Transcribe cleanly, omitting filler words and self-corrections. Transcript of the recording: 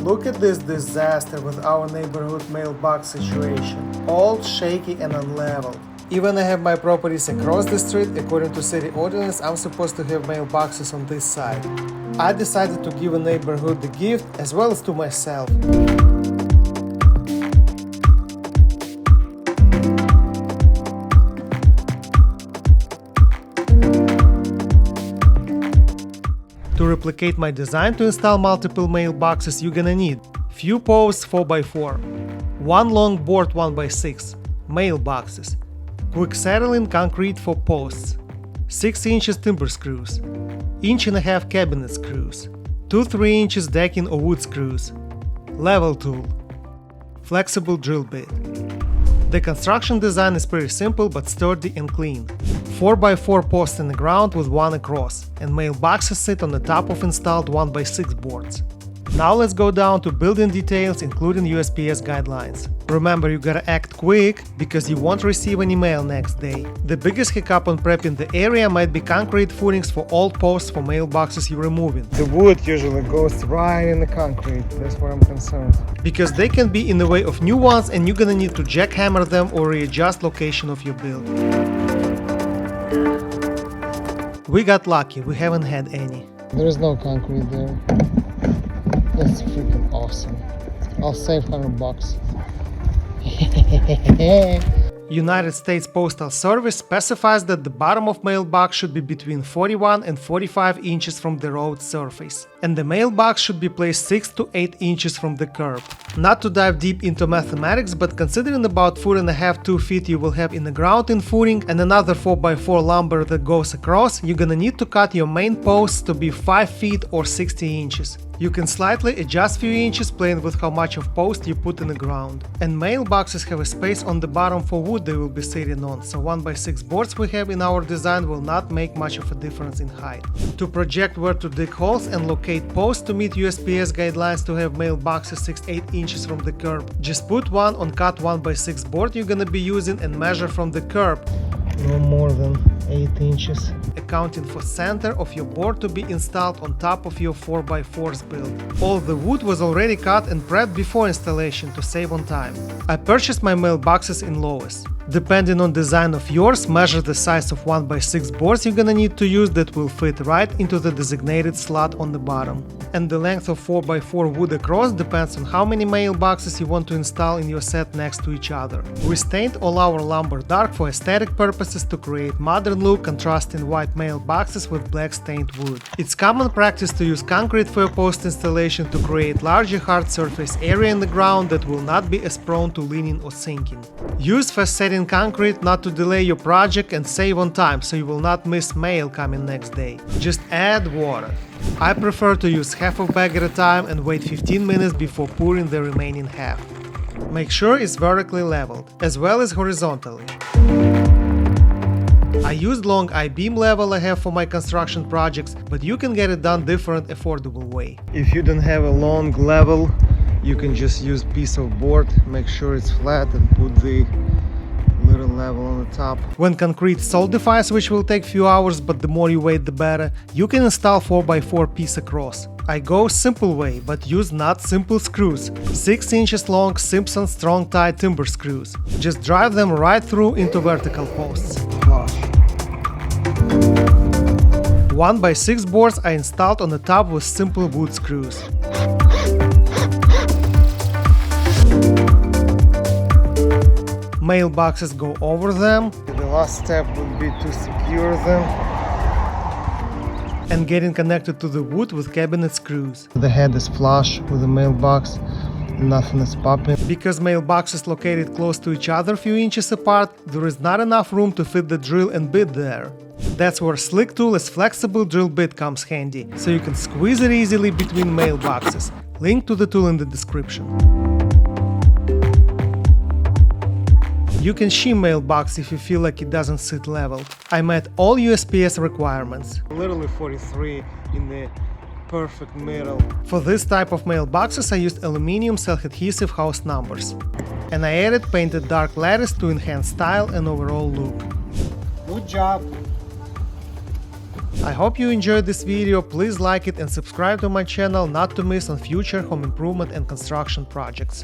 Look at this disaster with our neighborhood mailbox situation. All shaky and unleveled. Even I have my properties across the street, according to city ordinance, I'm supposed to have mailboxes on this side. I decided to give a neighborhood the gift as well as to myself. To replicate my design to install multiple mailboxes, you're gonna need few posts 4x4, one long board 1x6, mailboxes, quick settling concrete for posts, 6 inches timber screws, 1.5 cabinet screws, 2 3 inches decking or wood screws, level tool, flexible drill bit. The construction design is pretty simple but sturdy and clean. 4x4 posts in the ground with one across, and mailboxes sit on the top of installed 1x6 boards. Now let's go down to building details including USPS guidelines. Remember, you gotta act quick because you won't receive any mail next day. The biggest hiccup on prepping the area might be concrete footings for all posts for mailboxes you're removing. The wood usually goes right in the concrete, that's where I'm concerned. Because they can be in the way of new ones and you're gonna need to jackhammer them or readjust location of your build. We got lucky, we haven't had any. There is no concrete there. That's freaking awesome. I'll save $100. United States Postal Service specifies that the bottom of mailbox should be between 41 and 45 inches from the road surface, and the mailbox should be placed 6 to 8 inches from the curb. Not to dive deep into mathematics, but considering about 1.5 to 2 feet you will have in the ground in footing and another 4x4 lumber that goes across, you're gonna need to cut your main posts to be 5 feet or 60 inches. You can slightly adjust few inches playing with how much of post you put in the ground. And mailboxes have a space on the bottom for wood they will be sitting on, so 1x6 boards we have in our design will not make much of a difference in height. To project where to dig holes and locate posts to meet USPS guidelines to have mailboxes 6-8 inches from the curb, just put one on cut 1x6 board you're gonna be using and measure from the curb. No more than 8 inches. Accounting for center of your board to be installed on top of your 4x4's build. All the wood was already cut and prepped before installation to save on time. I purchased my mailboxes in Lowe's. Depending on design of yours, measure the size of 1x6 boards you're gonna need to use that will fit right into the designated slot on the bottom. And the length of 4x4 wood across depends on how many mailboxes you want to install in your set next to each other. We stained all our lumber dark for aesthetic purposes to create modern look contrasting white mailboxes with black stained wood. It's common practice to use concrete for a post installation to create larger hard surface area in the ground that will not be as prone to leaning or sinking. Use fast setting concrete not to delay your project and save on time so you will not miss mail coming next day. Just add water. I prefer to use half a bag at a time and wait 15 minutes before pouring the remaining half. Make sure it's vertically leveled, as well as horizontally. I used long I-beam level I have for my construction projects, but you can get it done different, affordable way. If you don't have a long level, you can just use piece of board, make sure it's flat and put the little level on the top. When concrete solidifies, which will take few hours, but the more you wait the better, you can install 4x4 piece across. I go simple way, but use not simple screws. 6 inches long Simpson strong tie timber screws. Just drive them right through into vertical posts. 1x6 boards I installed on the top with simple wood screws. Mailboxes go over them. The last step would be to secure them and getting connected to the wood with cabinet screws. The head is flush with the mailbox, nothing is popping. Because mailboxes located close to each other a few inches apart, there is not enough room to fit the drill and bit there. That's where slick tool's flexible drill bit comes handy, so you can squeeze it easily between mailboxes. Link to the tool in the description. You can shim mailbox if you feel like it doesn't sit level. I met all USPS requirements. Literally 43 in the perfect middle. For this type of mailboxes I used aluminium self-adhesive house numbers. And I added painted dark lattice to enhance style and overall look. Good job! I hope you enjoyed this video. Please like it and subscribe to my channel not to miss on future home improvement and construction projects.